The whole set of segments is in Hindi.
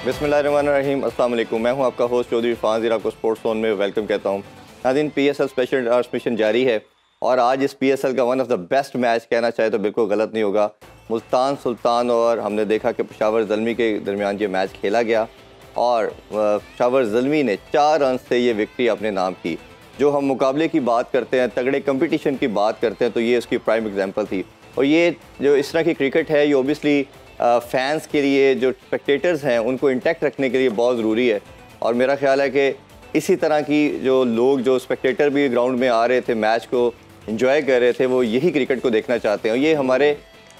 बिस्मिल्लाहिर्रहमानिर्रहीम, अस्सलाम वालेकुम। मैं हूं आपका होस्ट चौधरी इरफान ज़ीरा को स्पोर्ट्स जोन में वेलकम कहता हूं। नाज़रीन, PSL स्पेशल ट्रांसमिशन जारी है और आज इस PSL का one of the best match कहना चाहे तो बिल्कुल गलत नहीं होगा। मुल्तान सुल्तान और हमने देखा कि पेशावर ज़ल्मी के दरमियान ये मैच खेला गया और पेशावर ज़ल्मी ने 4 रन से ये विक्ट्री अपने नाम की। जो हम मुकाबले की बात करते हैं, तगड़े कंपटीशन की बात करते हैं, तो ये उसकी प्राइम एग्जांपल थी। और ये जो इस तरह की क्रिकेट है, ये ओबियसली फैंस के लिए, जो स्पेक्टेटर्स हैं, उनको इंटैक्ट रखने के लिए बहुत ज़रूरी है। और मेरा ख्याल है कि इसी तरह की जो लोग, जो स्पेक्टेटर भी ग्राउंड में आ रहे थे, मैच को एंजॉय कर रहे थे, वो यही क्रिकेट को देखना चाहते हैं। ये हमारे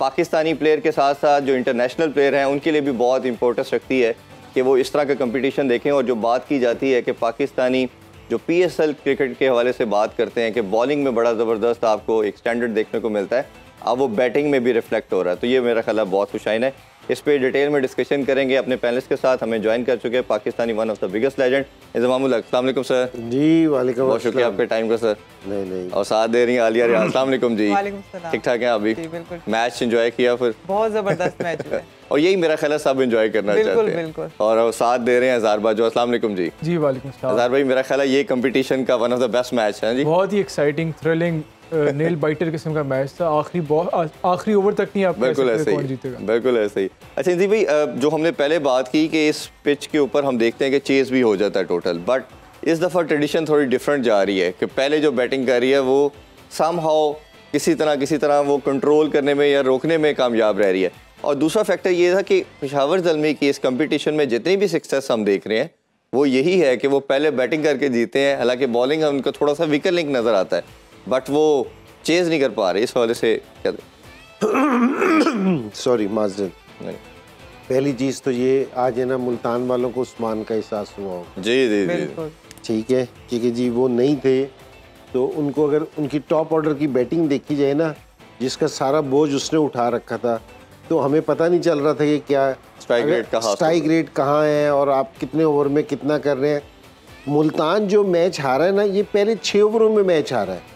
पाकिस्तानी प्लेयर के साथ साथ जो इंटरनेशनल प्लेयर हैं, उनके लिए भी बहुत इंपॉर्टेंस रखती है कि वो इस तरह का कंपटीशन देखें। और जो बात की जाती है कि पाकिस्तानी जो PSL क्रिकेट के हवाले से बात करते हैं कि बॉलिंग में बड़ा ज़बरदस्त आपको एक स्टैंडर्ड देखने को मिलता है, अब वो बैटिंग में भी रिफ्लेक्ट हो रहा है। तो ये मेरा ख्याल बहुत खुशाइन है। इस पे डिटेल में डिस्कशन करेंगे अपने पैनलिस्ट के साथ। हमें ज्वाइन कर चुके हैं Pakistani one of the biggest legend Inzamamul हक। अस्सलाम वालेकुम सर। जी वालेकुम, बहुत शुक्रिया आपके टाइम का सर। नहीं और साथ दे रही हैं आलिया रियाज। अस्सलाम वालेकुम जी। ठीक ठाक हैं अभी? मैच एंजॉय किया फिर? बहुत जबरदस्त मैच हुआ और यही मेरा ख्याल है सब एंजॉय करना चाहते हैं। और साथ दे रहे हैं अज़ार बाजो। अस्सलाम वालेकुम जी। जी वालेकुम सलाम। अज़ार भाई, मेरा ख्याल है ये कंपटीशन का one of the best match है जी। बहुत ही एक्साइटिंग, थ्रिलिंग, नेल बाइटर किस्म का मैच था। आखिरी ओवर तक नहीं आप बिल्कुल ऐसे ही, जीतेगा। बिल्कुल ऐसे ही। अच्छा जी भाई, जो हमने पहले बात की कि इस पिच के ऊपर हम देखते हैं कि चेस भी हो जाता है टोटल, बट इस दफ़ा ट्रेडिशन थोड़ी डिफरेंट जा रही है कि पहले जो बैटिंग कर रही है वो समहाउ किसी तरह वो कंट्रोल करने में या रोकने में कामयाब रह रही है। और दूसरा फैक्टर ये था कि पेशावर ज़ल्मी की इस कंपटीशन में जितनी भी सक्सेस हम देख रहे हैं वो यही है कि वो पहले बैटिंग करके जीते हैं। हालांकि बॉलिंग है उनका थोड़ा सा वीकर लिंक नज़र आता है, बट वो चेज़ नहीं कर पा रहे। इस वजह से क्या सॉरी माजरत। पहली चीज़ तो ये आज है ना, मुल्तान वालों को उस्मान का एहसास हुआ हो। जी जी जी, ठीक है, क्योंकि जी वो नहीं थे तो उनको अगर उनकी टॉप ऑर्डर की बैटिंग देखी जाए ना, जिसका सारा बोझ उसने उठा रखा था, तो हमें पता नहीं चल रहा था कि क्या स्ट्राइक रेट कहाँ है और आप कितने ओवर में कितना कर रहे हैं। मुल्तान जो मैच हारा है ना, ये पहले 6 ओवरों में मैच हारा है।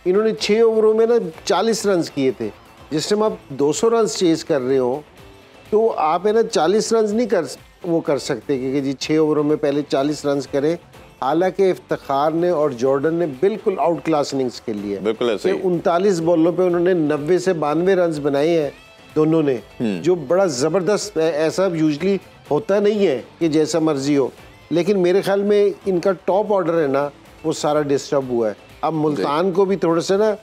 इन्होंने 6 ओवरों में ना 40 रन किए थे। जिस टाइम आप 200 रन चेज कर रहे हो तो आप है ना 40 रन नहीं कर सकते, क्योंकि जी 6 ओवरों में पहले 40 रन करे। हालांकि इफ्तिखार ने और जॉर्डन ने बिल्कुल आउट क्लास इनिंग्स के लिए, बिल्कुल ऐसे ही 39 बॉलों पे उन्होंने 90 से 92 रन बनाए हैं दोनों ने, जो बड़ा ज़बरदस्त। ऐसा यूजली होता नहीं है कि जैसा मर्जी हो, लेकिन मेरे ख्याल में इनका टॉप ऑर्डर है ना, वो सारा डिस्टर्ब हुआ है। अब मुल्तान को भी थोड़ा सा ना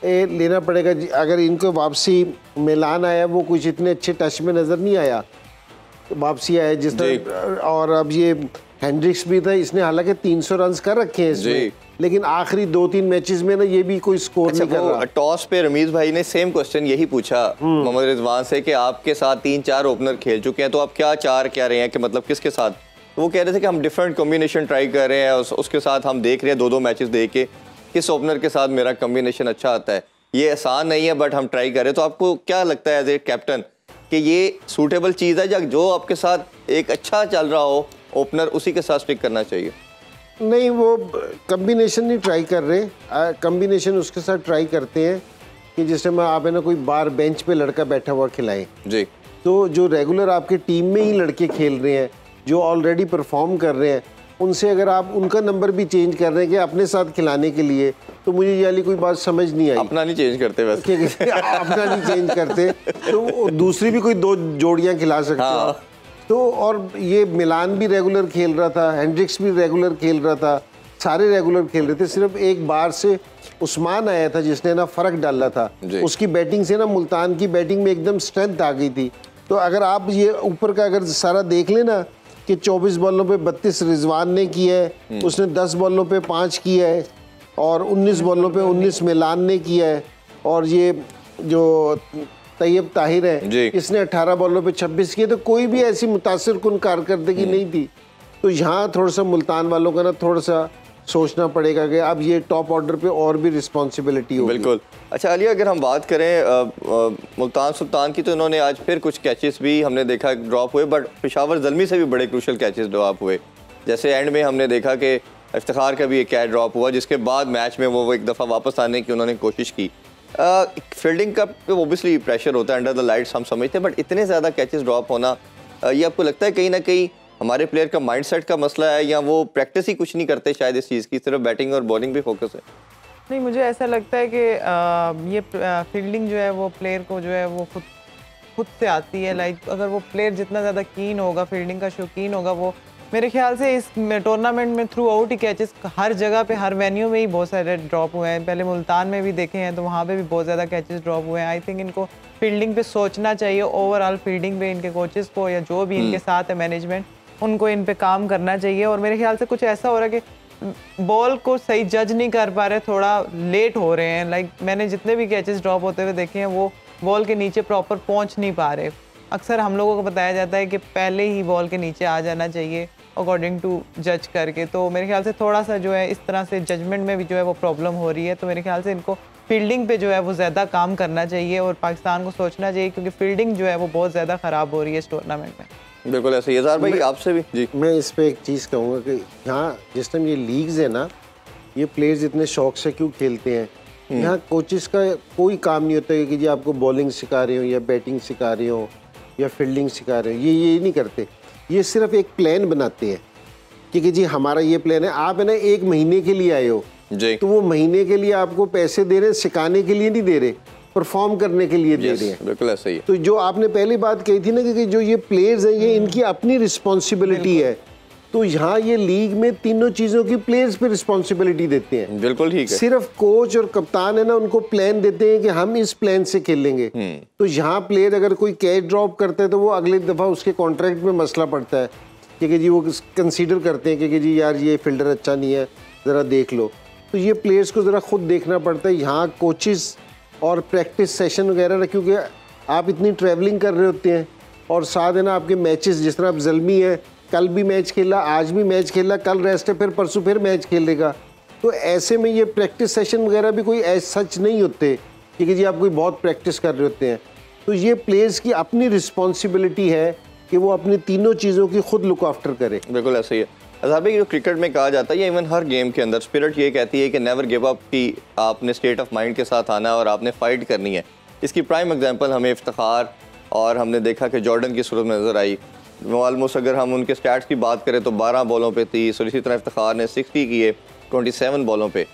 लेना पड़ेगा। अगर इनको वापसी मिलान आया, वो कुछ इतने अच्छे टच में नज़र नहीं आया, वापसी आया जिस तरह। और अब ये हेंड्रिक्स भी था, इसने हालांकि 300 रन कर रखे हैं इसमें, लेकिन आखिरी 2-3 मैचेस में ना ये भी कोई स्कोर नहीं कर रहा। टॉस पे रमीज भाई ने सेम क्वेश्चन यही पूछा मोहम्मद रिजवान से कि आपके साथ 3-4 ओपनर खेल चुके हैं, तो आप क्या रहे हैं कि मतलब किसके साथ? तो वो कह रहे थे कि हम डिफरेंट कॉम्बिनेशन ट्राई कर रहे हैं, उसके साथ हम देख रहे हैं 2-2 मैचेस देख के किस ओपनर के साथ मेरा कॉम्बिनेशन अच्छा आता है। ये आसान नहीं है, बट हम ट्राई कर रहे हैं। तो आपको क्या लगता है एज ए कैप्टन कि ये सूटेबल चीज़ है, या जो आपके साथ एक अच्छा चल रहा हो ओपनर, उसी के साथ स्टिक करना चाहिए? नहीं, वो कम्बिनेशन नहीं ट्राई कर रहे। कम्बिनेशन उसके साथ ट्राई करते हैं कि जिस टाइम आप है ना कोई बाहर बेंच पे लड़का बैठा हुआ खिलाए जी, तो जो रेगुलर आपके टीम में ही लड़के खेल रहे हैं, जो ऑलरेडी परफॉर्म कर रहे हैं, उनसे अगर आप उनका नंबर भी चेंज कर रहे हैं कि अपने साथ खिलाने के लिए, तो मुझे ये वाली कोई बात समझ नहीं आई। अपना नहीं चेंज करते वैसे अपना नहीं चेंज करते तो दूसरी भी कोई 2 जोड़ियाँ खिला सकते हो। तो और ये मिलान भी रेगुलर खेल रहा था, हेंड्रिक्स भी रेगुलर खेल रहा था, सारे रेगुलर खेल रहे थे। सिर्फ एक बार से उस्मान आया था जिसने ना फ़र्क डाला था। उसकी बैटिंग से ना मुल्तान की बैटिंग में एकदम स्ट्रेंथ आ गई थी। तो अगर आप ये ऊपर का अगर सारा देख लेना कि 24 बॉलों पे 32 रिजवान ने किया है, उसने 10 बॉलों पे 5 किया है, और 19 बॉलों पे 19 मिलान ने किया है, और ये जो तैयब ताहिर है इसने 18 बॉलों पे 26 किए। तो कोई भी ऐसी मुतासिर कुन कारकर्दगी नहीं थी। तो यहाँ थोड़ा सा मुल्तान वालों का ना थोड़ा सा सोचना पड़ेगा कि अब ये टॉप ऑर्डर पे और भी रिस्पॉन्सिबिलिटी होगी। बिल्कुल। अच्छा अली, अगर हम बात करें मुल्तान सुल्तान की, तो इन्होंने आज फिर कुछ कैचेस भी हमने देखा ड्रॉप हुए, बट पेशावर ज़ल्मी से भी बड़े क्रूशल कैचेस ड्रॉप हुए। जैसे एंड में हमने देखा कि इफ्तिखार का भी एक कैच ड्रॉप हुआ, जिसके बाद मैच में वो एक दफ़ा वापस आने की उन्होंने कोशिश की। फील्डिंग का ओबियसली प्रेशर होता है अंडर द लाइट्स, हम समझते हैं, बट इतने ज़्यादा कैचेस ड्रॉप होना ये आपको लगता है कहीं ना कहीं हमारे प्लेयर का माइंडसेट का मसला है, या वो प्रैक्टिस ही कुछ नहीं करते शायद इस चीज़ की, सिर्फ बैटिंग और बॉलिंग पे फोकस है? नहीं, मुझे ऐसा लगता है कि ये फील्डिंग जो है वो प्लेयर को जो है वो खुद से आती है। लाइक अगर वो प्लेयर जितना ज़्यादा कीन होगा, फील्डिंग का शौकीन होगा, वो मेरे ख्याल से इस टूर्नामेंट में थ्रू आउट ही कैचेस हर जगह पे, हर वेन्यू में ही बहुत सारे ड्रॉप हुए हैं। पहले मुल्तान में भी देखे हैं तो वहाँ पे भी बहुत ज़्यादा कैचेस ड्रॉप हुए हैं। आई थिंक इनको फील्डिंग पे सोचना चाहिए, ओवरऑल फील्डिंग पे इनके कोचेस को या जो भी इनके साथ है मैनेजमेंट, उनको इन पे काम करना चाहिए। और मेरे ख्याल से कुछ ऐसा हो रहा है कि बॉल को सही जज नहीं कर पा रहे, थोड़ा लेट हो रहे हैं। लाइक मैंने जितने भी कैचेस ड्रॉप होते हुए देखे हैं वो बॉल के नीचे प्रॉपर पहुंच नहीं पा रहे। अक्सर हम लोगों को बताया जाता है कि पहले ही बॉल के नीचे आ जाना चाहिए अकॉर्डिंग टू जज करके। तो मेरे ख्याल से थोड़ा सा जो है इस तरह से जजमेंट में भी जो है वो प्रॉब्लम हो रही है। तो मेरे ख्याल से इनको फील्डिंग पे जो है वो ज़्यादा काम करना चाहिए और पाकिस्तान को सोचना चाहिए, क्योंकि फील्डिंग जो है वो बहुत ज़्यादा ख़राब हो रही है इस टूर्नामेंट में। बिल्कुल ऐसे ही। इज़हार भाई आपसे भी जी। मैं इस पे एक चीज़ कहूँगा कि यहाँ जिस टाइम ये लीग्स है ना, ये प्लेयर्स इतने शौक से क्यों खेलते हैं, यहाँ कोचेस का कोई काम नहीं होता है कि जी आपको बॉलिंग सिखा रहे हो या बैटिंग सिखा रहे हो या फील्डिंग सिखा रहे हो, ये नहीं करते। ये सिर्फ एक प्लान बनाते हैं कि जी हमारा ये प्लान है। आप है ना 1 महीने के लिए आए हो जी, तो वो महीने के लिए आपको पैसे दे रहे हैं, सिखाने के लिए नहीं दे रहे, परफॉर्म करने के लिए दे रहे हैं। बिल्कुल ऐसा ही है। तो जो आपने पहली बात कही थी ना कि जो ये प्लेयर्स हैं ये इनकी अपनी रिस्पॉन्सिबिलिटी है, तो यहाँ ये लीग में तीनों चीज़ों की प्लेयर्स पे रिस्पॉन्सिबिलिटी देते हैं। बिल्कुल ठीक है। सिर्फ कोच और कप्तान है ना उनको प्लान देते हैं कि हम इस प्लान से खेलेंगे। तो यहाँ प्लेयर अगर कोई कैच ड्रॉप करता है तो वो अगली दफ़ा उसके कॉन्ट्रैक्ट में मसला पड़ता है कि जी वो कंसीडर करते हैं कि जी यार ये फील्डर अच्छा नहीं है, ज़रा देख लो। तो ये प्लेयर्स को ज़रा खुद देखना पड़ता है। यहाँ कोचेस और प्रैक्टिस सेशन वगैरह, क्योंकि आप इतनी ट्रैवलिंग कर रहे होते हैं और साथ है ना आपके मैचेस, जिस तरह आप जल्मी है, कल भी मैच खेला, आज भी मैच खेला, कल रेस्ट है, फिर परसों फिर मैच खेलेगा। तो ऐसे में ये प्रैक्टिस सेशन वगैरह भी कोई ऐसा सच नहीं होते कि जी आप कोई बहुत प्रैक्टिस कर रहे होते हैं। तो ये प्लेयर्स की अपनी रिस्पॉन्सिबिलिटी है कि वो अपनी तीनों चीज़ों की खुद लुक आफ्टर करे। बिल्कुल ऐसे ही है। इज़हार भाई, जो क्रिकेट में कहा जाता है या इवन हर गेम के अंदर स्पिरिट ये कहती है कि नेवर गिव अप, की आपने स्टेट ऑफ माइंड के साथ आना है और आपने फाइट करनी है। इसकी प्राइम एग्जांपल हमें इफ्तिखार और हमने देखा कि जॉर्डन की सूरत में नज़र आई। ऑलमोस्ट अगर हम उनके स्टैट्स की बात करें तो 12 बॉलों पे 30, और इसी तरह इफ्तिखार ने 60 किए 27 बॉलों पे।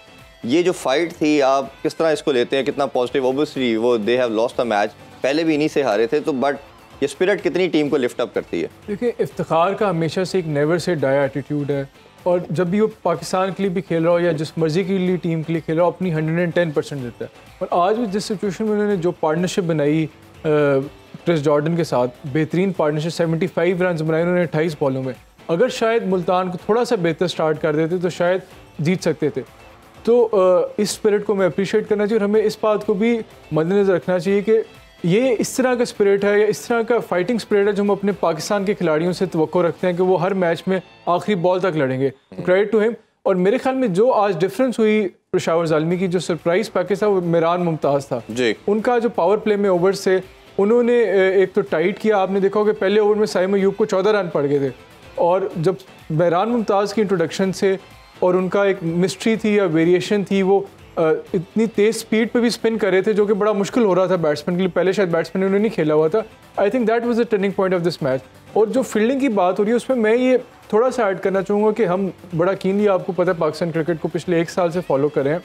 ये जो फाइट थी, आप किस तरह इसको लेते हैं, कितना पॉजिटिव? ऑब्वियसली वो they have lost the match, पहले भी इन्हीं से हारे थे, तो बट ये स्पिरिट कितनी टीम को लिफ्ट अप करती है? देखिए, इफ्तिखार का हमेशा से एक नेवर से डाई एटीट्यूड है, और जब भी वो पाकिस्तान के लिए भी खेल रहा हो या जिस मर्जी के लिए टीम के लिए खेल रहा हो, अपनी 110% देता है। और आज भी जिस सिचुएशन में उन्होंने जो पार्टनरशिप बनाई क्रिस जॉर्डन के साथ, बेहतरीन पार्टनरशिप, 75 रन बनाए उन्होंने 28 बॉलों में। अगर शायद मुल्तान को थोड़ा सा बेहतर स्टार्ट कर देते तो शायद जीत सकते थे। तो इस स्पिरिट को मैं अप्रिशिएट करना चाहिए, और हमें इस बात को भी मद्देनज़र रखना चाहिए कि ये इस तरह का स्पिरिट है या इस तरह का फाइटिंग स्पिरिट है जो हम अपने पाकिस्तान के खिलाड़ियों से तवक्को रखते हैं कि वो हर मैच में आखिरी बॉल तक लड़ेंगे। Credit to him. और मेरे ख्याल में जो आज डिफरेंस हुई पेशावर ज़ालमी की, जो सरप्राइज पैकेज था वो मिरान मुमताज़ था जी। उनका जो पावर प्ले में ओवर्स से उन्होंने एक तो टाइट किया, आपने देखा कि पहले ओवर में साइम अयूब को 14 रन पड़ गए थे, और जब मिरान मुमताज़ की इंट्रोडक्शन से और उनका एक मिस्ट्री थी या वेरिएशन थी, वो इतनी तेज़ स्पीड पे भी स्पिन कर रहे थे जो कि बड़ा मुश्किल हो रहा था बैट्समैन के लिए। पहले शायद बैट्समैन ने उन्हें नहीं खेला हुआ था। I think that was the turning point of this match. और जो फील्डिंग की बात हो रही है उसमें मैं ये थोड़ा सा ऐड करना चाहूँगा कि हम बड़ा कीनली, आपको पता है, पाकिस्तान क्रिकेट को पिछले 1 साल से फॉलो कर रहे हैं।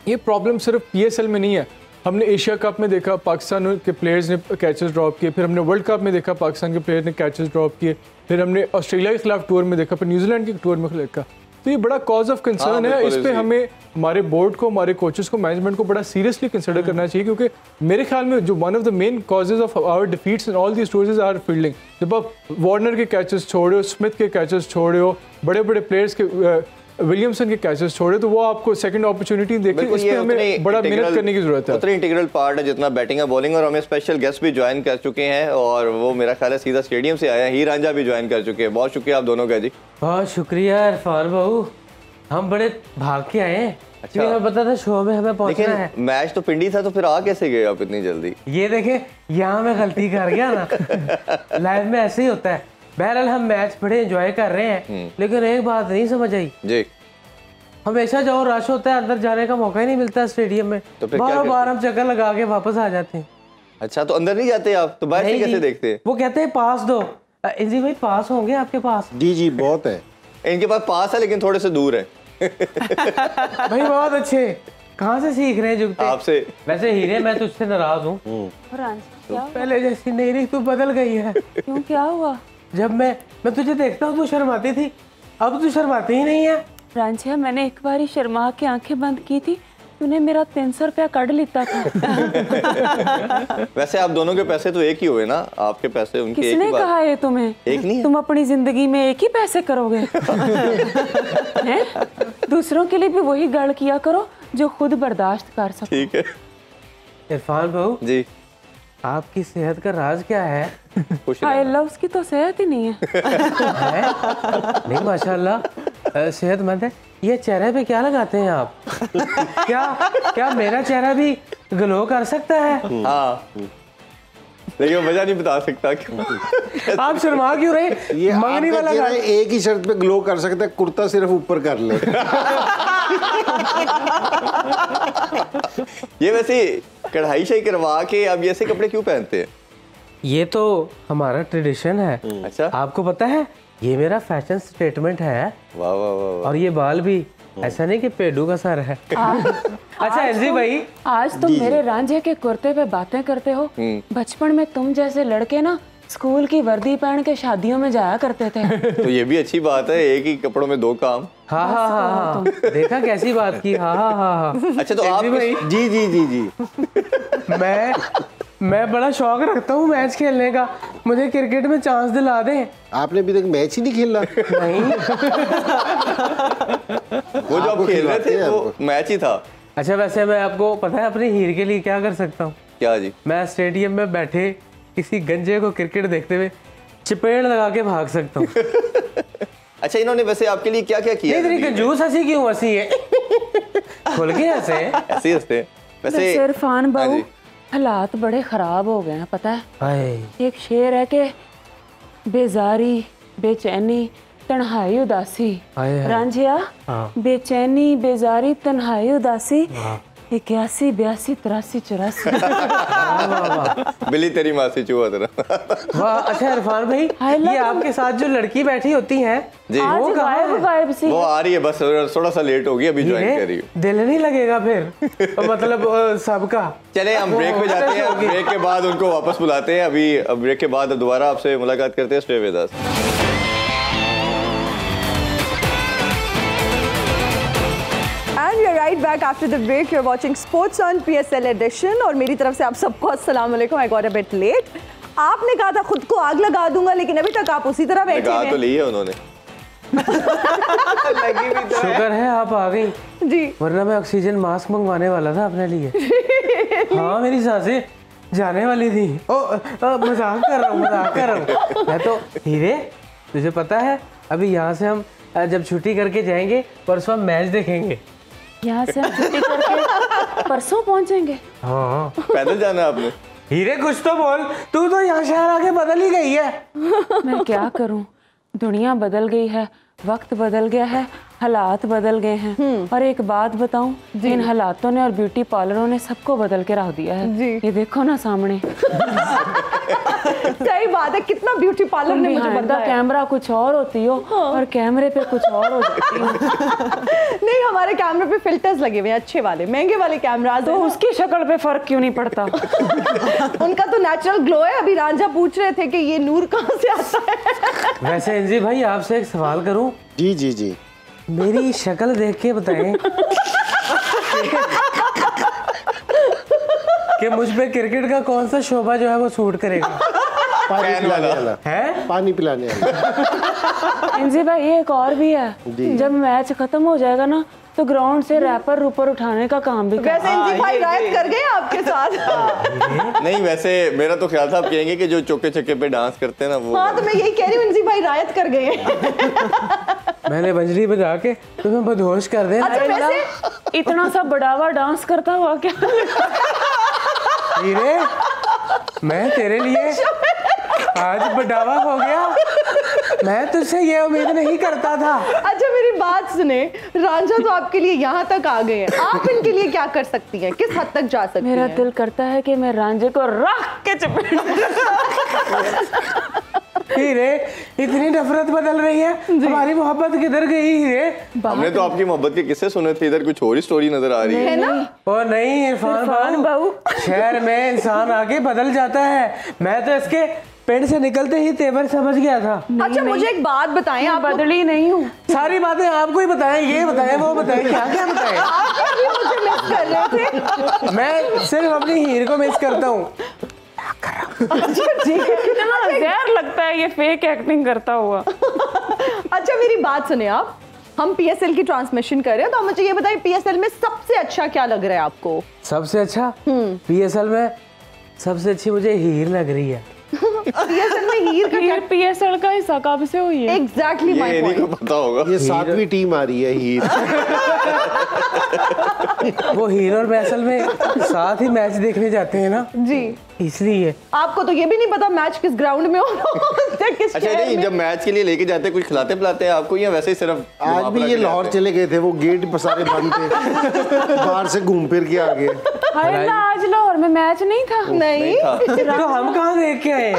ये प्रॉब्लम सिर्फ PSL में नहीं है। हमने एशिया कप में देखा पाकिस्तान के प्लेयर्स ने कैचेस ड्रॉप किए, फिर हमने वर्ल्ड कप में देखा पाकिस्तान के प्लेयर ने कैचेस ड्रॉप किए, फिर हमने ऑस्ट्रेलिया के खिलाफ टूर में देखा, फिर न्यूजीलैंड के टूर में देखा। तो ये बड़ा कॉज ऑफ कंसर्न है। इस पे हमें हमारे बोर्ड को, हमारे कोचेस को, मैनेजमेंट को बड़ा सीरियसली कंसिडर करना चाहिए, क्योंकि मेरे ख्याल में जो one of the main causes of our defeats in all these tours are fielding. जब आप वार्नर के कैचेस छोड़े हो, स्मिथ के कैचेस छोड़े हो, बड़े बड़े प्लेयर्स के, विलियमसन के कैचेस छोड़े, तो वो आपको सेकंड अपॉर्चुनिटी देखी। इस पे हमें बड़ा मेहनत करने की जरूरत है। उतना इंटीग्रल पार्ट है जितना बैटिंग है, बॉलिंग। और हमें स्पेशल गेस्ट भी ज्वाइन कर चुके हैं, और वो मेरा ख्याल है सीधा स्टेडियम से आया है। हीर रांझा भी ज्वाइन कर चुके हैं। बहुत शुक्रिया आप दोनों का जी। बहुत शुक्रिया इरफान भाऊ, हम बड़े भाग के आए हैं। अच्छा, हमें पता था शो में हमें पहुंचना है। मैच तो पिंडी था, तो फिर आ कैसे गए आप इतनी जल्दी? ये देखे, यहाँ मैं गलती कर गया ना। लाइव में ऐसे ही होता है। बहरहाल हम मैच बड़े एंजॉय कर रहे हैं, लेकिन एक बात नहीं समझ आई जी, हमेशा जो रश होता है अंदर जाने का मौका ही नहीं मिलता स्टेडियम में। तो बार हम चक्कर लगा के वापस आ जाते हैं। अच्छा, तो अंदर नहीं जाते आप? तो बाहर से कैसे देखते हैं? वो कहते हैं पास दो, इंजी भाई पास होंगे आपके पास? जी जी बहुत है। इनके पास पास है लेकिन थोड़े से दूर है। भाई बहुत अच्छे, कहाँ से सीख रहे हैं जुगते? आपसे। वैसे हीरे मैं तुझसे नाराज हूँ, पहले जैसी नहीं रही, तू बदल गई है। क्यों, क्या हुआ? जब मैं तुझे देखता हूँ तू शर्माती थी, अब तू शर्माती ही नहीं है। रांझिया, मैंने एक बार ही शर्मा के आंखें बंद की थी, तूने मेरा 300 रुपया कट लेता था। वैसे आप दोनों के पैसे तो एक ही हुए ना, आपके पैसे उनके एक ही किसने बात। कहा है तुम्हें? एक नहीं है? तुम अपनी जिंदगी में एक ही पैसे करोगे? हैं? दूसरों के लिए भी वही गढ़ किया करो जो खुद बर्दाश्त कर सको। ठीक है इरफान बहू जी। आपकी सेहत का राज क्या है? खुश हाय रहना। अल्लाह, उसकी तो सेहत ही नहीं है। है? नहीं माशाल्लाह सेहतमंद है। ये चेहरे पे क्या लगाते हैं आप? क्या मेरा चेहरा भी ग्लो कर सकता है? हाँ लेकिन वजह नहीं बता सकता क्यों। आप शर्मा क्यों रहे? ये मंगनी आपका वाला चेहरा गाना। एक ही शर्त पे ग्लो कर सकता है, कुर्ता सिर्फ ऊपर कर ले। ये वैसे कढ़ाई शाही करवा के अब ये ऐसे कपड़े क्यों पहनते हैं? ये तो हमारा ट्रेडिशन है। अच्छा। आपको पता है ये मेरा फैशन स्टेटमेंट है। वाह वाह वाह। और ये बाल भी ऐसा नहीं कि पेडू का सर है। अच्छा एलजी भाई, आज तुम मेरे रांझे के कुर्ते पे बातें करते हो। बचपन में तुम जैसे लड़के ना स्कूल की वर्दी पहन के शादियों में जाया करते थे। तो ये भी अच्छी बात है, एक ही कपड़ों में दो काम। हाँ हाँ हाँ हाँ, देखा कैसी बात की। हाँ हाँ हाँ हाँ। अच्छा तो आप भाई जी जी जी जी। मैं बड़ा शौक रखता हूँ मैच खेलने का, मुझे क्रिकेट में चांस दिला दें। आपने अभी तक मैच ही नहीं खेला? नहीं। वो जो आप खेल रहे थे वो मैच ही था। अच्छा वैसे मैं आपको पता है अपने हीर के लिए क्या कर सकता हूँ? क्या जी? मैं स्टेडियम में बैठे किसी गंजे को क्रिकेट देखते हुए चपेड़ लगा के भाग सकता हूँ। अच्छा इन्होंने वैसे आपके लिए क्या क्या किया? इतनी कंजूस हंसी क्यों हंसी है? खुल के हंसे। ऐसे ही हंसते हैं वैसे इरफान हाँ बाबू, जी। हालात बड़े खराब हो गए हैं पता है। हाय एक शेर है कि बेजारी, बेचैनी, तन्हाई, उदासी। हाय हाय। रांझिया, हाँ। बेचैनी, बेजारी, तन्हाई, उदासी, 81, 82, 83, 84। बिल्ली तेरी मासी चूहा तेरा। वाह। अच्छा इरफान भाई, हाय ये आपके साथ जो लड़की बैठी होती है जी। आज वो कहाँ है? गायब सी वो आ रही है, बस थोड़ा सा लेट होगी, अभी ज्वाइन कर रही ये है। दिल नहीं लगेगा फिर? मतलब सबका। चले हम ब्रेक पे जाते हैं, ब्रेक के बाद उनको वापस बुलाते हैं। अभी ब्रेक के बाद दोबारा आपसे मुलाकात करते हैं। Stay with us. And we are right back after the break. You're watching Sports on PSL Edition और मेरी तरफ से आप सबको अस्सलाम वालेकुम। I got a bit late. आपने कहा था खुद को आग लगा दूंगा, लेकिन अभी तक आप उसी तरह बैठे लगा हैं। तो ली है उन्होंने। शुक्र है आप आ गई, जी। वरना मैं ऑक्सीजन मास्क मंगवाने वाला था अपने लिए। हाँ मेरी सांसें जाने वाली थी। मजाक कर रहा हूँ। मैं तो हीरे, तुझे पता है अभी यहाँ से हम जब छुट्टी करके जाएंगे परसों हम मैच देखेंगे। यहाँ से हम छुट्टी करके परसों पहुँचेंगे। हाँ पैदल जाना है आपने? हीरे कुछ तो बोल, तू तो यहाँ शहर आके बदल ही गई है। मैं क्या करूं, दुनिया बदल गई है, वक्त बदल गया है, हालात बदल गए हैं। और एक बात बताऊं, इन हालातों ने और ब्यूटी पार्लरों ने सबको बदल के रख दिया है। जी। ये देखो ना सामने। सही बात है, कितना ब्यूटी पार्लर ने मुझे बताया। कैमरा कुछ और होती हो और कैमरे पे कुछ और हो जाती हो। नहीं, हमारे कैमरे पे फिल्टर्स लगे हुए हैं, अच्छे वाले, महंगे वाले कैमरास। तो उसकी शक्ल पे फर्क क्यों नहीं पड़ता? उनका तो नेचुरल ग्लो है। अभी रांझा पूछ रहे थे कि ये नूर कहाँ से आता है। वैसे इंजी भाई आपसे एक सवाल करूं? जी जी जी। मेरी शक्ल देख के बताएं कि मुझ पे क्रिकेट का कौन सा शोभा जो है वो सूट करेगा? पानी पिलाने वाला है? पानी पिलाने वाला। इंजी भाई ये एक और भी है, जब मैच खत्म हो जाएगा ना तो ग्राउंड से रैपर ऊपर उठाने का काम भी वैसे इंजी भाई रायत कर गए आपके साथ। नहीं वैसे मेरा तो ख्याल था आप कहेंगे कि जो चौके छक्के पे डांस करते हैं ना वो। हाँ तो मैं यही कह रही हूँ, इंजी भाई रायत कर गए हैं। मैंने बंजरी बजा के तुम्हें बदहोश कर दे। अच्छा वैसे इतना सा बढ़ावा डांस करता हुआ क्या? हीरे मैं तेरे लिए आज बढ़ावा हो गया, मैं तुझसे ये उम्मीद नहीं करता था। अच्छा मेरी बात सुने, रांझा तो आपके लिए यहाँ तक आ गए हैं, आप इनके लिए क्या कर सकती हैं, किस हद तक जा सकती हैं? मेरा दिल करता है कि मैं रांझे को रख के चपेट। हीरे इतनी नफरत बदल रही है, हमारी मोहब्बत किधर गई हीरे? हमने तो आपकी मोहब्बत के किस्से सुने थे, इधर कुछ और ही स्टोरी नजर आ रही है ना? ओ नहीं इरफान बाबू, शहर में इंसान आके बदल जाता है। मैं तो इसके पेड़ से निकलते ही तेवर समझ गया था। अच्छा मुझे एक बात बताएं, आप बदली नहीं हूँ। सारी बातें आपको ही बताएं, ये बताएं वो बताएं, क्या क्या बताएं? आप भी मुझे मिस कर रहे थे। मैं सिर्फ अपनी हीर को मिस करता हूँ। कितना जहर लगता है ये फेक एक्टिंग करता हुआ। अच्छा मेरी बात सुने आप, हम पीएसएल की ट्रांसमिशन कर रहे हैं, तो मुझे ये बताइए पीएसएल में सबसे अच्छा क्या लग रहा है आपको? सबसे अच्छा पीएसएल में सबसे अच्छी मुझे हीर लग रही है। पीएसएल में हीर का क्या? पीएसएल का हिस्सा कब से हुई है? एग्जैक्टली माय ये पॉइंट। इन्हीं को पता होगा। ये 7वीं टीम आ रही है हीर। वो हीर और बैसल में साथ ही मैच देखने जाते हैं ना जी, इसलिए। आपको तो ये भी नहीं पता मैच किस ग्राउंड में होता है, किस अच्छा शहर नहीं, में? जब मैच के लिए लेके जाते हैं कुछ खिलाते पिलाते हैं आपको या वैसे ही सिर्फ आज भी ये लाहौर चले गए थे, वो गेट पर सारे बंद थे, बाहर से घूम फिर के आ गए। हाय ना, आज लाहौर में मैच नहीं था। नहीं तो हम कहाँ देख के आए?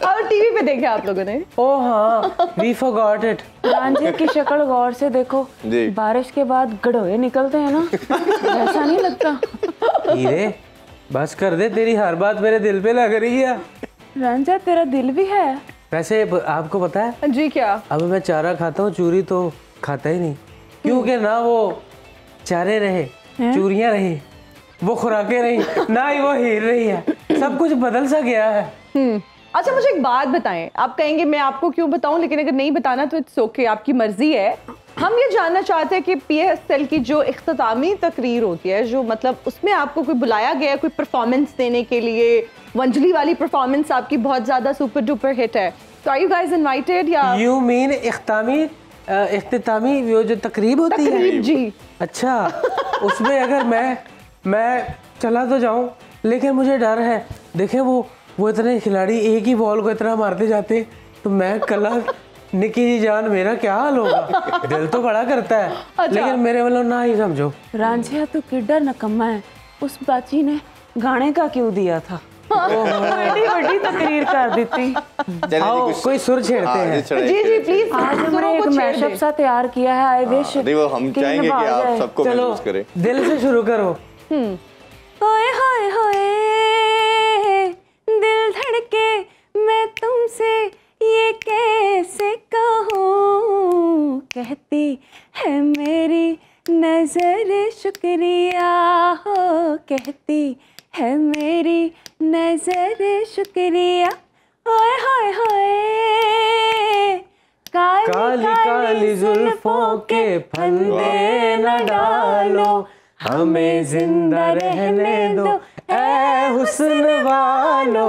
और टीवी पे देखे आप लोगों ने? ओह हाँ, we forgot it। रांझे की शक्ल गौर से देखो, जी। बारिश के बाद गड़ोए निकलते हैं ना, ऐसा नहीं लगता? हीरे बस कर दे, तेरी हर बात मेरे दिल पे लग रही है। रांझा तेरा दिल भी है। वैसे आपको पता है, जी क्या? अब मैं चारा खाता हूँ, चूरी तो खाता ही नहीं, क्योंकि ना वो चारे रहे, चूरियां रही, वो खुराकें रही, ना ही वो हीर रही है, सब कुछ बदल सा गया है। अच्छा मुझे एक बात बताएं, आप कहेंगे मैं आपको क्यों बताऊं, लेकिन अगर नहीं बताना तो इट्स ओके, आपकी मर्जी है। हम ये जानना चाहते हैं कि पीएसएल की जो इख्तितामी तकरीर होती है, जो मतलब उसमें आपको कोई बुलाया गया है कोई परफॉर्मेंस देने के लिए, वंजली वाली परफॉर्मेंस आपकी बहुत ज्यादा सुपर डुपर हिट है, तो आर यू गाइस इनवाइटेड? या यू मीन इख्तितामी वो जो तकरीब होती है? तकरीब जी। अच्छा, उसमें अगर मैं चला तो जाऊं, लेकिन मुझे डर है, देखें वो इतने खिलाड़ी एक ही बॉल को इतना मारते जाते, तो मैं कला निकी जी जान मेरा क्या हाल होगा? दिल तो बड़ा करता है। अच्छा। लेकिन मेरे वालों ना ही समझो। रांझिया तो किड्डा नकम्मा है, उस बाची ने गाने का क्यों दिया था? बड़ी बड़ी तकरीर कर देती। आओ कोई सुर छेड़ते हैं। जी जी प्लीज, आज हमने एक मैशअप सा तैयार किया है, आई विश वो हम चाहेंगे कि आप सबको चलो महसूस करें। दिल से शुरू करो। होए होए होए दिल धड़के मैं तुमसे ये कैसे कहूँ, कहती है मेरी नजर शुक्रिया हो, कहती है मेरी नजर शुक्रिया। होए होए होए काली काली जुल्फों के फंदे न डालो, हमें जिंदा रहने दो ऐ हुस्न वालो।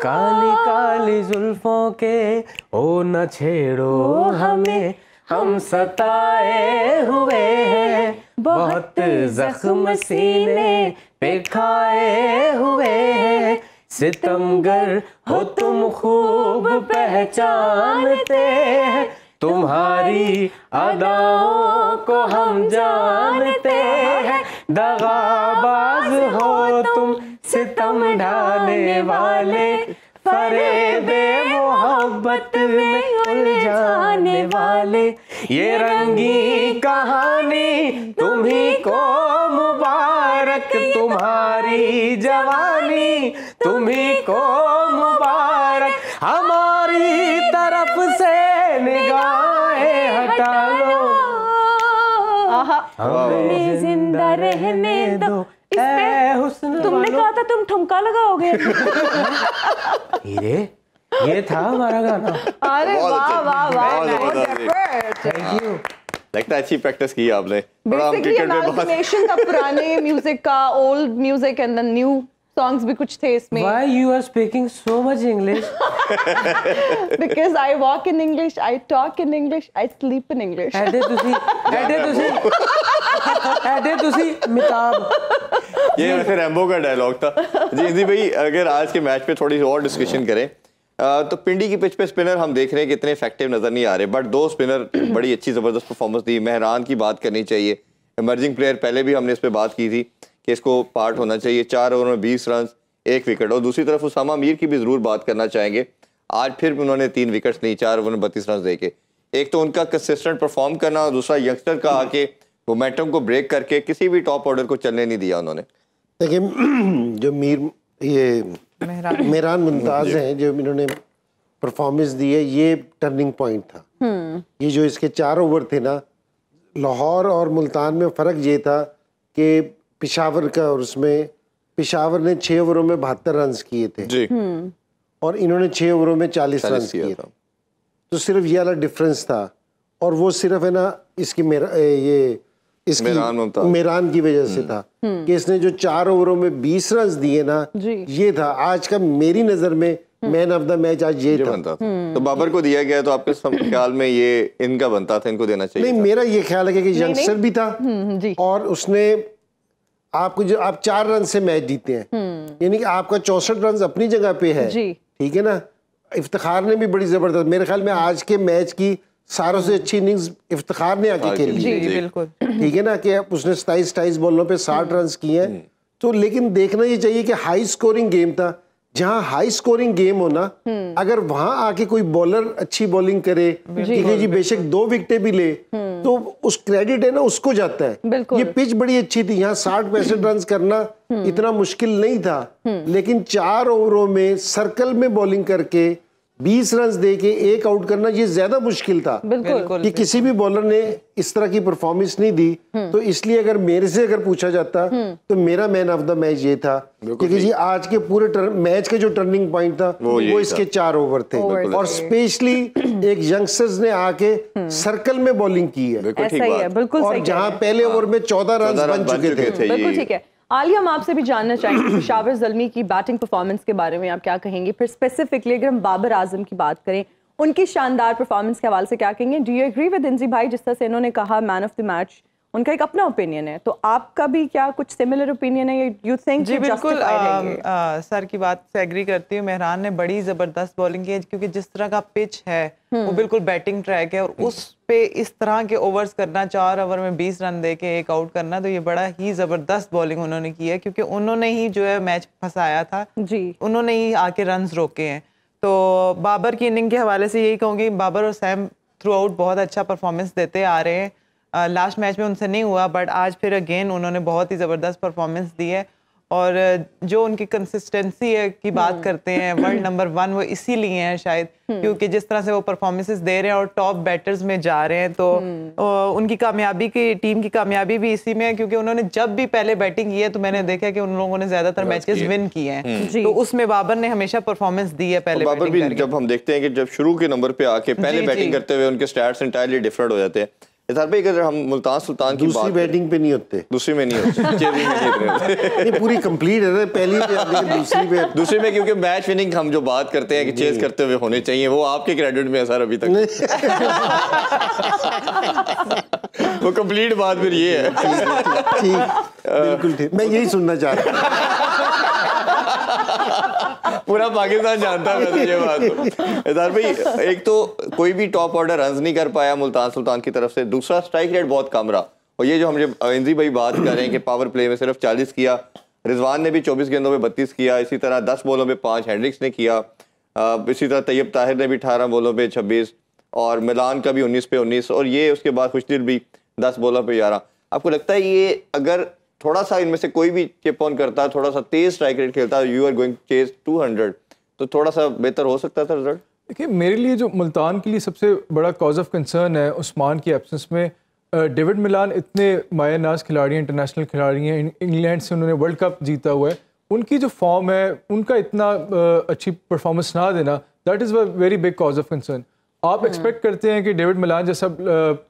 काली काली जुल्फों के ओ न छेड़ो हमें, हम सताए हुए हैं, बहुत जख्म सीने पे खाए हुए हैं। सितमगर हो तुम खूब पहचानते हैं, तुम्हारी अदाओं को हम जानते हैं। दगाबाज हो तुम, सितम ढाने वाले, फरेबे मोहब्बत में उलझाने वाले। ये रंगी कहानी तुम्ही को मुबारक, तुम्हारी जवानी तुम्ही को मुबारक। हमारी तरफ से निगाहें हटा लो, हमें जिंदा रहने दो ऐ हुस्न तुमने कहा था तुम ठुमका लगाओगे। हीरे, ये था हमारा गाना। अरे वाह वाह वाह, थैंक यू। लगता है अच्छी प्रैक्टिस की आपने। थोड़ा हम बेसिकली क्रिकेट में बहुत अमालगमेशन का पुराने म्यूजिक का, old music and the new songs भी कुछ थे इसमें। Why you are speaking so much English? Because I walk in English, I talk in English, I sleep in English. ऐडे तुसी मिताब। ये वैसे रैम्बो का डायलॉग था। जी भाई, अगर आज के मैच पे थोड़ी और डिस्कशन करें तो पिंडी की पिच पे स्पिनर हम देख रहे हैं कि इतने इफेक्टिव नजर नहीं आ रहे, बट दो स्पिनर बड़ी अच्छी जबरदस्त परफॉर्मेंस दी। मेहरान की बात करनी चाहिए, इमर्जिंग प्लेयर, पहले भी हमने इस पे बात की थी कि इसको पार्ट होना चाहिए। 4 ओवर में 20 रन, 1 विकेट। और दूसरी तरफ उसामा मीर की भी जरूर बात करना चाहेंगे। आज फिर उन्होंने 3 विकेट्स ली, 4 ओवर में 32 रन देके। एक तो उनका कंसिस्टेंट परफॉर्म करना और दूसरा यंगस्टर का आके मोमेंटम को ब्रेक करके किसी भी टॉप ऑर्डर को चलने नहीं दिया उन्होंने। देखिए जो मेहरान मुमताज़ हैं, जो इन्होंने परफॉर्मेंस दी है, ये टर्निंग पॉइंट था। ये जो इसके 4 ओवर थे ना, लाहौर और मुल्तान में फ़र्क ये था कि पेशावर का, और उसमें पेशावर ने 6 ओवरों में 72 रन किए थे जी। और इन्होंने 6 ओवरों में 40 रन किए थे। तो सिर्फ ये वाला डिफरेंस था, और वो सिर्फ है ना इसकी मेहरान की वजह से था कि इसने जो 4 ओवरों में 20 रन दिए ना, ये था आज का मेरी नज़र में मैन ऑफ द मैच। आज ये था। तो बाबर को दिया गया, तो आपके ख्याल में ये इनका बनता था, इनको देना चाहिए? नहीं, मेरा ये ख्याल है कि यंगस्टर भी था और उसने आपको जो आप 4 रन से मैच जीते हैं, यानी कि आपका 64 रन अपनी जगह पे है, ठीक है ना। इफ्तिखार ने भी बड़ी जबरदस्त, मेरे ख्याल में आज के मैच की सारों से अच्छी इनिंग्स इफ्तिखार ने आके खेली, बिल्कुल ठीक है ना, कि उसने 27 बॉलों पे 60 रन किए हैं। तो लेकिन देखना ये चाहिए कि हाई स्कोरिंग गेम था। जहां हाई स्कोरिंग गेम हो ना, अगर वहां आके कोई बॉलर अच्छी बॉलिंग करे, ठीक है जी, बेशक 2 विकेटें भी ले, तो उस क्रेडिट है ना उसको जाता है। ये पिच बड़ी अच्छी थी, यहाँ 60-65 रन करना इतना मुश्किल नहीं था, लेकिन 4 ओवरों में सर्कल में बॉलिंग करके 20 रन दे के 1 आउट करना, ये ज्यादा मुश्किल था कि किसी भी बॉलर ने इस तरह की परफॉर्मेंस नहीं दी। तो इसलिए अगर मेरे से पूछा जाता तो मेरा मैन ऑफ द मैच ये था, क्योंकि जी आज के पूरे मैच के जो टर्निंग पॉइंट था वो इसके 4 ओवर थे, और स्पेशली एक यंगस्टर्स ने आके सर्कल में बॉलिंग की है, और जहाँ पहले ओवर में 14 रन बन चुके थे। बिल्कुल ठीक है। आलिया, हम आपसे भी जानना चाहेंगे पेशावर ज़ल्मी की बैटिंग परफॉर्मेंस के बारे में आप क्या कहेंगे? फिर स्पेसिफिकली अगर हम बाबर आजम की बात करें, उनकी शानदार परफॉर्मेंस के हवाले से क्या कहेंगे? डू यू एग्री विद इंजी भाई, जिस तरह से इन्होंने कहा मैन ऑफ द मैच, उनका एक अपना ओपिनियन है, तो आपका भी क्या कुछ सिमिलर ओपिनियन है? You think? जी बिल्कुल, सर की बात से एग्री करती हूँ। मेहरान ने बड़ी ज़बरदस्त बॉलिंग की है, क्योंकि जिस तरह का पिच है वो बिल्कुल बैटिंग ट्रैक है, और उस पे इस तरह के ओवर्स करना, 4 ओवर में 20 रन दे के 1 आउट करना, तो ये बड़ा ही ज़बरदस्त बॉलिंग उन्होंने की है, क्योंकि उन्होंने ही जो है मैच फंसाया था जी, उन्होंने ही आके रन रोके हैं। तो बाबर की इनिंग के हवाले से यही कहूँगी, बाबर और सैम थ्रू आउट बहुत अच्छा परफॉर्मेंस देते आ रहे हैं। लास्ट मैच में उनसे नहीं हुआ, बट आज फिर अगेन उन्होंने बहुत ही ज़बरदस्त परफॉर्मेंस दी है, और जो उनकी कंसिस्टेंसी है की बात करते हैं, वर्ल्ड नंबर 1 वो इसीलिए हैं शायद, क्योंकि जिस तरह से वो परफॉर्मेंसेस दे रहे हैं और टॉप बैटर्स में जा रहे हैं, तो उनकी कामयाबी की, टीम की कामयाबी भी इसी में है, क्योंकि उन्होंने जब भी पहले बैटिंग की है तो मैंने देखा कि उन लोगों ने ज्यादातर मैचेस विन किए हैं, तो उसमें बाबर ने हमेशा परफॉर्मेंस दी है। पहले बाबर भी जब हम देखते हैं कि जब शुरू के नंबर पे आके पहले बैटिंग करते हुए उनके स्टैट्स इंटायरली डिफरेंट हो जाते हैं। भाई अगर हम मुल्तान सुल्तान की दूसरी बैटिंग पे नहीं होते, दूसरी में नहीं होते, चेजिंग में नहीं होते, ये पूरी कंप्लीट है ना, पहली पे दूसरी में क्योंकि मैच विनिंग हम जो बात करते हैं कि चेज करते हुए होने चाहिए, वो आपके क्रेडिट में है सर अभी तक। वो कंप्लीट बात फिर ये है। ठीक, बिल्कुल ठीक, मैं यही सुनना चाह रहा हूँ। पूरा पाकिस्तान जानता है वैसे ये बात। इधर भाई एक तो कोई भी टॉप ऑर्डर रन नहीं कर पाया मुल्तान सुल्तान की तरफ से, दूसरा स्ट्राइक रेट बहुत कम रहा, और ये जो हम इंजी भाई बात कर रहे हैं कि पावर प्ले में सिर्फ 40 किया, रिजवान ने भी 24 गेंदों में 32 किया, इसी तरह 10 बॉलों में 5 हेंड्रिक्स ने किया, इसी तरह तैयब ताहिर ने भी 18 बॉलों पे 26, और मिलान का भी 19 पे 19, और ये उसके बाद खुशदिल भी 10 बॉलों पे 11। आपको लगता है ये अगर थोड़ा सा इनमें से कोई भी चिप ऑन करता है, थोड़ा सा तेज स्ट्राइक रेट खेलता है, यू आर गोइंग चेज 200, तो थोड़ा सा बेहतर हो सकता था रिजल्ट? देखिए, मेरे लिए जो मुल्तान के लिए सबसे बड़ा कॉज ऑफ कंसर्न है उस्मान की एब्सेंस में। डेविड मिलान इतने माया नाज खिलाड़ी हैं, इंटरनेशनल खिलाड़ी हैं, इंग्लैंड से उन्होंने वर्ल्ड कप जीता हुआ है, उनकी जो फॉर्म है, उनका इतना अच्छी परफॉर्मेंस ना देना, that is a very big cause of concern. आप एक्सपेक्ट करते हैं कि डेविड मिलान जैसा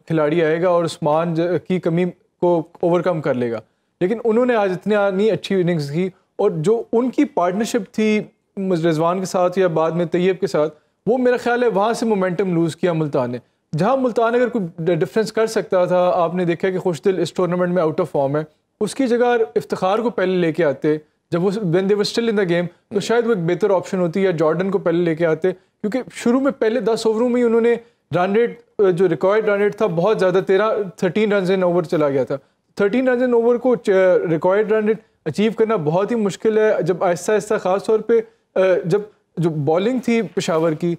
खिलाड़ी आएगा और उस्मान की कमी को ओवरकम कर लेगा, लेकिन उन्होंने आज इतनी अच्छी इनिंग्स की, और जो उनकी पार्टनरशिप थी रिजवान के साथ या बाद में तैयब के साथ, वो मेरा ख्याल है वहाँ से मोमेंटम लूज़ किया मुल्तान ने। जहाँ मुल्तान अगर कोई डिफरेंस कर सकता था, आपने देखा कि खुशदिल इस टूर्नामेंट में आउट ऑफ फॉर्म है, उसकी जगह इफ्तिखार को पहले लेके आते, जब वो when they were still in the game, तो शायद वो एक बेहतर ऑप्शन होती, या जॉर्डन को पहले लेके आते, क्योंकि शुरू में पहले 10 ओवरों में ही उन्होंने रन रेट, जो रिकॉर्ड रन रेट था बहुत ज़्यादा, 13 रन इन ओवर चला गया था। 13 रन इन ओवर को रिकॉर्ड रन रेट अचीव करना बहुत ही मुश्किल है, जब आहिस्ता आहिस्ता ख़ास तौर पे जब जो बॉलिंग थी पेशावर की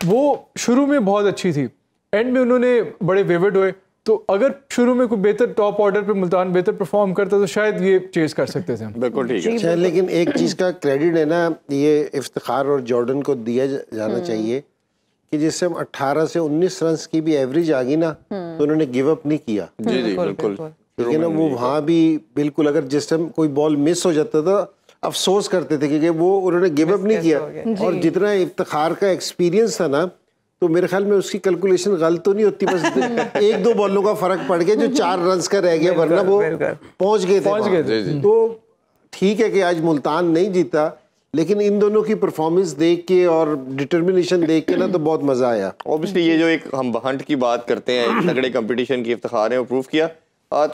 वो शुरू में बहुत अच्छी थी, एंड में उन्होंने बड़े वेवर्ड हुए। तो अगर शुरू में कोई बेहतर टॉप ऑर्डर पे मुल्तान बेहतर परफॉर्म करता तो शायद ये चेज कर सकते थे। बिल्कुल ठीक है। अच्छा, लेकिन एक चीज़ का क्रेडिट है ना, ये इफ्तिखार और जॉर्डन को दिया जाना चाहिए कि जिससे हम 18 से 19 रन की भी एवरेज आ गई ना तो उन्होंने गिव अप नहीं किया। जी जी बिल्कुल। लेकिन वो वहाँ भी बिल्कुल, अगर जिस टाइम कोई बॉल मिस हो जाता था अफसोस करते थे क्योंकि वो उन्होंने गिव अप नहीं किया। और जितना इफ्तिखार का एक्सपीरियंस था ना, तो मेरे ख्याल में उसकी कैलकुलेशन गलत तो नहीं होती, बस एक दो बॉलों का फर्क पड़ गया जो 4 रन का रह गया, वरना वो पहुंच गए थे। तो ठीक है कि आज मुल्तान नहीं जीता, लेकिन इन दोनों की परफॉर्मेंस देख के और डिटर्मिनेशन देख के ना तो बहुत मजा आया। ऑब्वियसली ये जो एक हम हंट की बात करते हैं, तगड़े कंपटीशन की, इफ्तिखार ने वो प्रूव किया।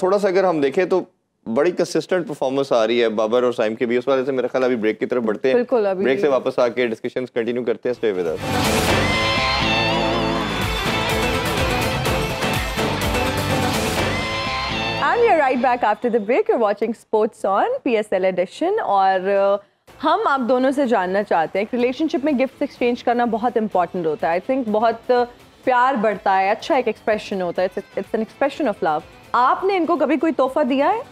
थोड़ा सा अगर हम देखें तो बड़ी कंसिस्टेंट परफॉर्मेंस आ रही है बाबर और साइम के भी। उस वजह से मेरा ख्याल अभी ब्रेक की तरफ बढ़ते हैं, ब्रेक से वापस आके डिस्कशंस कंटिन्यू करते हैं। Stay with us. And we are right back after the break. You're watching Sports on PSL Edition और हम आप दोनों से जानना चाहते हैं, रिलेशनशिप में गिफ्ट एक्सचेंज करना बहुत इंपॉर्टेंट होता है। आई थिंक बहुत प्यार बढ़ता है, अच्छा एक एक्सप्रेशन होता है, it's an expression of love. आपने इनको कभी कोई तोहफा दिया है?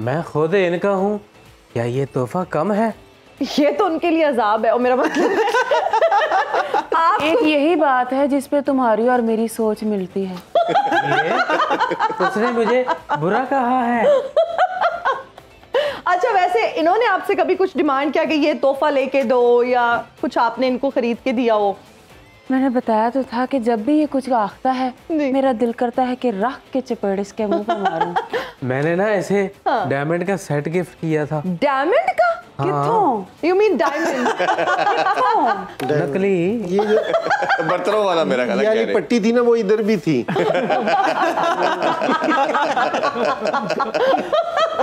मैं खुद इनका हूँ, क्या ये तोहफा कम है? ये तो उनके लिए अजाब है। और मेरा मतलब एक यही बात है जिस पे तुम्हारी और मेरी सोच मिलती है। ये उसने मुझे बुरा कहा है। अच्छा, वैसे इन्होंने आपसे कभी कुछ डिमांड किया कि ये तोहफा लेके दो, या कुछ आपने इनको खरीद के दिया हो? मैंने बताया तो था कि जब भी ये कुछ आखता है मेरा दिल करता है कि रख के चपेड़ इसके मुंह पर मारूं। मैंने ना ऐसे डायमंड का सेट गिफ्ट किया था। डायमंड का? किथों? You mean diamond? नकली। ये जो बर्तनों वाला मेरा ख्याल यानी पट्टी थी ना वो इधर भी थी।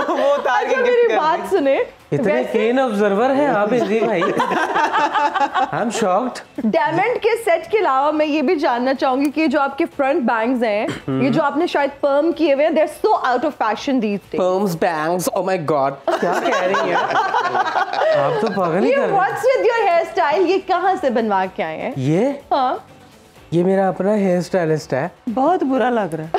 वो तार के अच्छा, मेरी बात सुने, इतने कीन ऑब्जर्वर हैं आप इंजी भाई। I am shocked. डायमंड के सेट के अलावा मैं ये भी जानना चाहूंगी कि जो आपके फ्रंट बैंग्स हैं, ये जो आपने शायद पर्म किए हुए हैं, they are so out of fashion these days. Perms bangs, oh my God, क्या कह रही हैं आप? तो पागल ही कर रहे हैं। What's with your hair style? ये कहाँ से बनवा के आए हैं? ये हाँ, ये मेरा अपना हेयर स्टाइलिस्ट है। बहुत बुरा लग रहा है।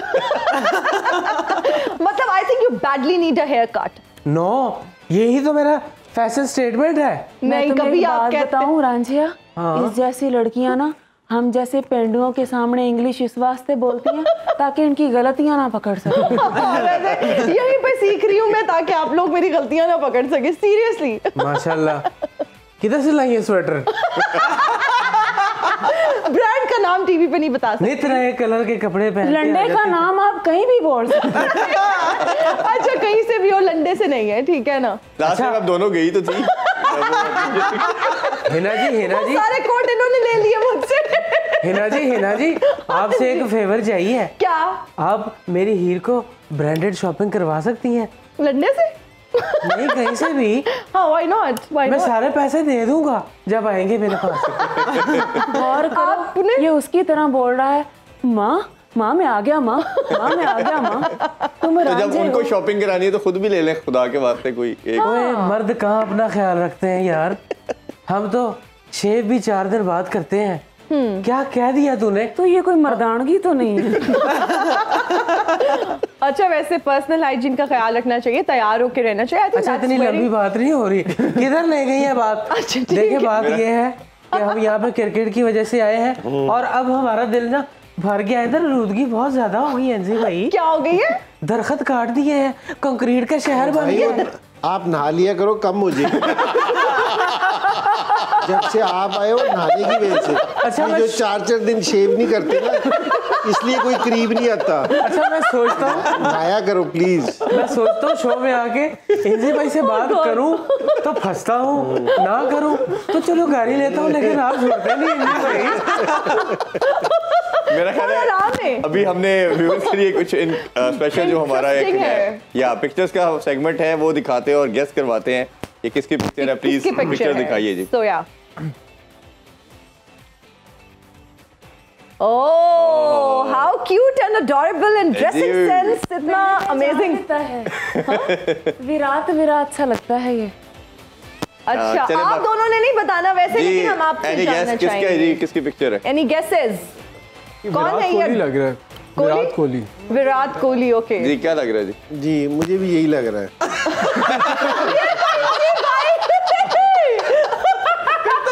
मतलब I think you badly need a haircut. No, यही तो मेरा फैशन स्टेटमेंट है। नहीं, कभी आप कहते बताऊं रांझिया, इस जैसी लड़कियां ना हम जैसे पेंडुओं के सामने इंग्लिश इस वास्ते बोलती हैं ताकि इनकी गलतियां ना पकड़ सकें। यहीं पे सीख रही हूँ मैं ताकि आप लोग मेरी गलतियां ना पकड़ सके। सीरियसली माशाल्लाह। किधर से लाई है स्वेटर? ब्रांड का नाम टीवी पे नहीं बता सकते। नित नए कलर के कपड़े पहन लंडे का नाम आप कहीं भी बोल सकते हैं। अच्छा, कहीं से भी हो, लंडे से नहीं है, ठीक है ना? लास्ट टाइम आप दोनों गई तो थी। हिना जी सारे कोट इन्होंने ले लिए मुझसे। हिना जी आपसे एक फेवर चाहिए। क्या? आप मेरी हीर को ब्रांडेड शॉपिंग करवा सकती हैं? लंडे से? नहीं, कहीं से भी। हाँ, व्हाई नॉट? मैं सारे पैसे दे दूंगा जब आएंगे मेरे पास। गौर करो, ये उसकी तरह बोल रहा है, माँ मैं आ गया, माँ मैं आ गया, माँ तुम तो जब उनको शॉपिंग करानी है तो खुद भी ले लें खुदा के वास्ते कोई एक। ओए मर्द कहाँ अपना ख्याल रखते हैं यार, हम तो शेव भी 4 दिन बाद करते हैं। क्या कह दिया तूने? तो ये कोई मर्दानगी तो नहीं है। अच्छा, वैसे पर्सनल हाइजीन का ख्याल रखना चाहिए, तैयार होकर रहना चाहिए। अच्छा, इतनी लंबी बात नहीं हो रही, किधर ले गई है बात? अच्छा, देखिए बात ये है कि हम यहाँ पे क्रिकेट की वजह से आए हैं और अब हमारा दिल ना भर गया। इधर आलूदगी बहुत ज्यादा हो गई है जी भाई। क्या हो गई है? दरख्त काट दिए हैं, कंक्रीट का शहर बन गया। आप नहा लिया करो, कम हो जाए। जब से आप आए हो नहाने की वजह से। अच्छा, जो 4-4 दिन शेव नहीं करते ना, इसलिए कोई करीब नहीं आता। अच्छा, मैं सोचता हूँ नहाया करो प्लीज। मैं सोचता हूँ शो में आके इंजी भाई से बात करूँ तो फंसता हूँ, ना करूँ तो चलो गाड़ी लेता हूँ, लेकिन आप छोड़ते नहीं इंजी भाई। मेरा ख्याल है अभी हमने व्यूअर्स के लिए कुछ स्पेशल जो हमारा एक है या पिक्चर्स का सेगमेंट है वो दिखाते हैं और गेस करवाते हैं ये किसकी पिक्चर है। प्लीज पिक्चर दिखाइए जी। तो या oh, how cute and adorable and dressing sense, इतना अमेजिंग है। विराट सा लगता है ये। अच्छा, आप दोनों ने नहीं बताना वैसे, लेकिन हम आपसे जानना चाहेंगे। किसकी पिक्चर है? Any guesses? कौन है ये? लग रहा है विराट कोहली। विराट कोहली, ओके जी। क्या लग रहा है जी? जी मुझे भी यही लग रहा है।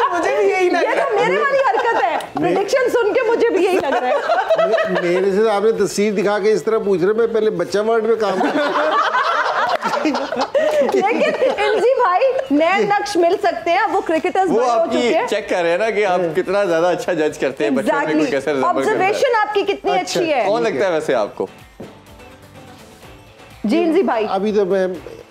मुझे भी यही लग रहा है। मेरे वाली हरकत है, प्रेडिक्शन सुन के मुझे भी यही लग रहा है। मेरे से आपने तस्वीर दिखा के इस तरह पूछ रहे, मैं पहले बच्चा वार्ड में काम लेकिन इंजी भाई नए नक्श मिल सकते हैं, वो क्रिकेटर्स बड़े हो चुके हैं। चेक कर रहे हैं ना कि आप कितना ज्यादा अच्छा जज करते हैं बच्चों में, कोई कैसे रिजेंबल करता है। ऑब्जर्वेशन आपकी कितनी अच्छी है। कौन लगता है वैसे आपको? जी इंजी भाई, अभी तो मैं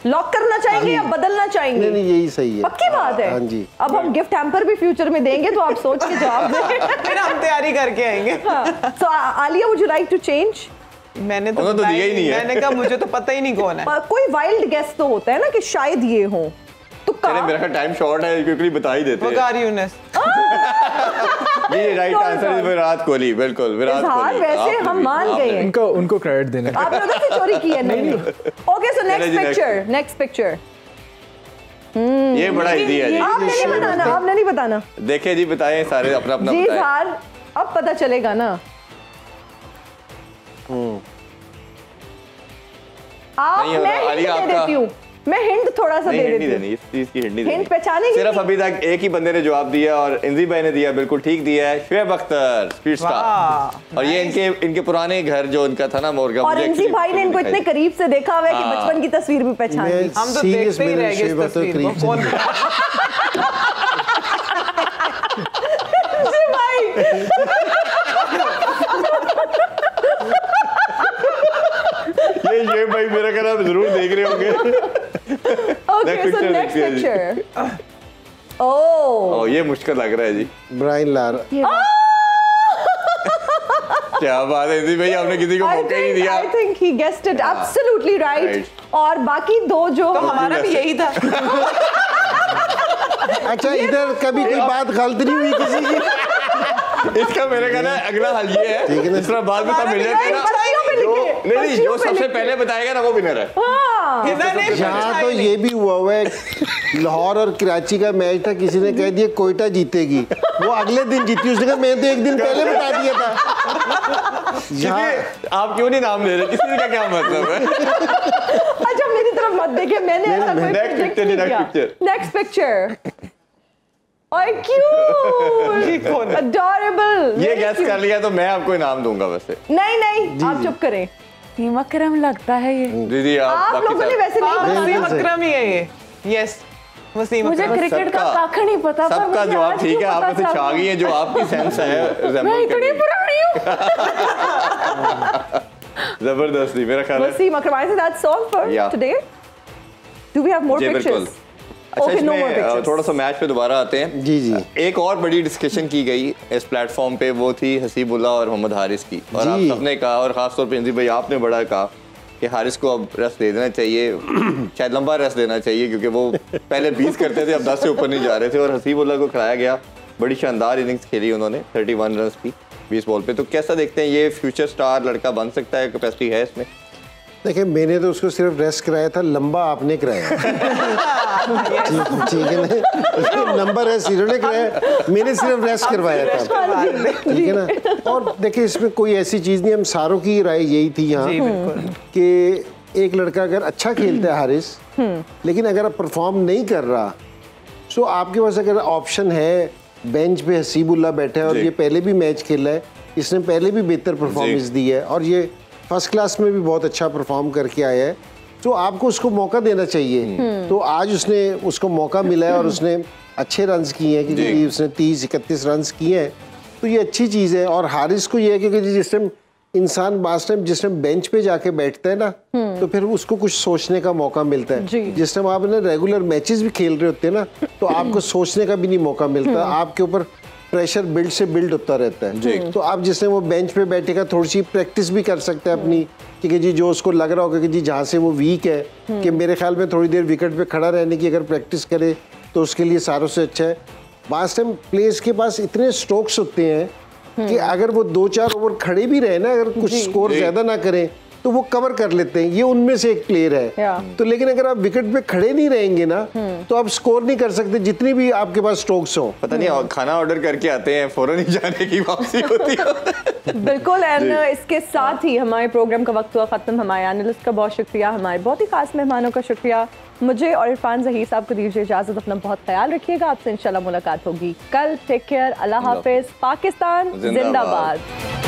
लॉक करना चाहेंगे या बदलना चाहेंगे? नहीं यही सही है। पक्की बात है। हाँ जी। अब हम गिफ्ट हैम्पर भी फ्यूचर में देंगे, तो आप सोच के जवाब दें। फिर हम तैयारी करके आएंगे। So Alia, would you like to change? मैंने तो दिया ही नहीं है। मैंने कहा मुझे तो पता ही नहीं कौन है। कोई वाइल्ड गेस तो होता है ना कि शायद ये हो, तो चलिए मेरा टाइम शॉर्ट है, क्विकली बता ही देते हैं। वकार यूनिस। जी राइट आंसर है विराट कोहली, बिल्कुल विराट कोहली। वैसे हम मान गए हैं। उनको क्रेडिट देना। आपने उधर से चोरी की है? नहीं। Okay, so next picture. ये बड़ा इजी है जी। आपने नहीं बताना, आपने नहीं बताना। देखिए जी, बताएं सारे अपना अपना जी बताएं। सर, अब पता चलेगा ना। आप नहीं मैं होगा, हिंट आपका- दे देती हूँ, मैं हिंट थोड़ा सा नहीं, दे हिंट देती नहीं हूँ। देनी, इस चीज की हिंट नहीं देनी। हिंट पहचानेंगे सिर्फ कि- अभी तक एक ही बंदे ने जवाब दिया और इंजी भाई ने दिया, बिल्कुल ठीक दिया है, शुएब अख्तर, स्पीड स्टार। और ये इनके पुराने घर जो इनका था ना मोरगा, और इंजी भाई ने इनको इतने करीब से देखा हुआ है कि बचपन की तस्वीर भी पहचान ली। हम तो देखते ही रह गए इस तस्वीर को। कौन? इंजी भाई ये भाई मेरा कहना आप जरूर देख रहे होंगे। Okay, so next picture. Oh, ये मुश्किल लग रहा है जी। Brian Lara. क्या बात है इंजी भाई, आपने किसी को मौका ही नहीं दिया। I think he guessed it absolutely right. और बाकी दो जो तो हमारा भी यही था। अच्छा, इधर कभी कोई बात गलत नहीं हुई किसी की? इसका मेरे कहना है अगला हल ये है, ठीक है ना? इस तरह बाद में सब मिल जाते हैं ना। नहीं, जो सबसे पहले बताएगा ना वो विनर है। यहाँ तो ये भी हुआ है, लाहौर और कराची का मैच था, किसी ने कह दिया कोयटा जीतेगी, वो अगले दिन जीती। उसने कहा मैं तो एक दिन पहले बता दिया था। आप क्यों नहीं नाम ले रहे, किसी का क्या मतलब है? अच्छा, मेरी तरफ मत देखिए, मैंने ऐसा कोई प्रेडिक्ट नहीं किया। Next picture. ओए क्यूट, अडोरेबल। ये गैस कर लिया तो मैं आपको इनाम दूंगा वैसे। नहीं, आप चुप करें। वसीम अकरम लगता है ये। दीदी आप लोगों ने वैसे नहीं बताया। वसीम अकरम ही है ये। यस, वसीम मुझे अकरम। क्रिकेट का काख नहीं पता, पर सबका मुझे जवाब आज ठीक है, क्यों आप पता में से चला? छा गई है जो आपकी सेंस है। मैं इतनी पुरानी हूँ। जबरदस्ती मेरा ख्याल है। Wasim Akram, I think that's all for Yeah. Today. Do we have more जी बिल्कुल। पिक्चर्स? अच्छा, Okay, no more इसमें pictures. थोड़ा सा मैच पे दोबारा आते हैं। जी जी। एक और बड़ी डिस्कशन की गई इस प्लेटफॉर्म पे, वो थी हसीबुल्लाह और मोहम्मद हारिस की। और आप जी। सबने कहा, और खासतौर पे इंजी भाई आपने बड़ा कहा कि हारिस को अब रेस्ट दे देना चाहिए, शायद लंबा रेस्ट देना चाहिए, क्योंकि वो पहले 20 करते थे, अब 10 से ऊपर नहीं जा रहे थे। और हसीबुल्लाह को खिलाया गया, बड़ी शानदार इनिंग्स खेली उन्होंने, 31 रन की 20 बॉल पे। तो कैसा देखते हैं, ये फ्यूचर स्टार लड़का बन सकता है, कैपेसिटी है इसमें? देखिए, मैंने तो उसको सिर्फ रेस्ट कराया था, लंबा आपने कराया। ठीक है ना, लंबा रेस्ट इन्होंने कराया, मैंने सिर्फ रेस्ट करवाया था। ठीक है ना। और देखिए, इसमें कोई ऐसी चीज़ नहीं, हम सारों की राय यही थी यहाँ कि एक लड़का अगर अच्छा खेलता है हारिस, लेकिन अगर आप परफॉर्म नहीं कर रहा, तो आपके पास अगर ऑप्शन है, बेंच पे हसीबुल्लाह बैठा है और ये पहले भी मैच खेला है, इसने पहले भी बेहतर परफॉर्मेंस दी है और ये फर्स्ट क्लास में भी बहुत अच्छा परफॉर्म करके आया है, तो आपको उसको मौका देना चाहिए। तो आज उसको मौका मिला है और उसने अच्छे रन्स किए हैं, क्योंकि उसने 30-31 रन्स किए हैं, तो ये अच्छी चीज़ है। और हारिस को ये है क्योंकि जिस टाइम इंसान जिस टाइम बेंच पे जाके बैठता है ना, तो फिर उसको कुछ सोचने का मौका मिलता है। जिस टाइम आप रेगुलर मैचेस भी खेल रहे होते हैं ना, तो आपको सोचने का भी नहीं मौका मिलता, आपके ऊपर प्रेशर बिल्ड होता रहता है। तो आप जिसने वो बेंच पे बैठेगा, थोड़ी सी प्रैक्टिस भी कर सकता है अपनी, कि जी जो उसको लग रहा होगा कि जी जहाँ से वो वीक है, कि मेरे ख्याल में थोड़ी देर विकेट पे खड़ा रहने की अगर प्रैक्टिस करे तो उसके लिए सारों से अच्छा है। लास्ट टाइम प्लेयर्स के पास इतने स्ट्रोक्स होते हैं कि अगर वो 2-4 ओवर खड़े भी रहे ना, अगर कुछ स्कोर ज़्यादा ना करें, तो वो कवर कर लेते हैं, ये उनमें से एक प्लेयर है। तो लेकिन अगर आप विकेट पे खड़े नहीं रहेंगे ना तो आप स्कोर नहीं कर सकते जितनी भी आपके पास स्ट्रोक्स हो। पता नहीं खाना ऑर्डर करके आते हैं, फौरन ही जाने की वापसी होती है। बिल्कुल। एंड इसके साथ ही हमारे प्रोग्राम का वक्त हुआ खत्म। हमारे एनालिस्ट का बहुत शुक्रिया, हमारे बहुत ही खास मेहमानों का शुक्रिया। मुझे और इरफान ज़हीर साहब को दीजिए इजाज़त। अपना बहुत ख्याल रखिएगा, आपसे इंशाल्लाह मुलाकात होगी कल। टेक केयर, अल्लाह हाफिज़। पाकिस्तान जिंदाबाद।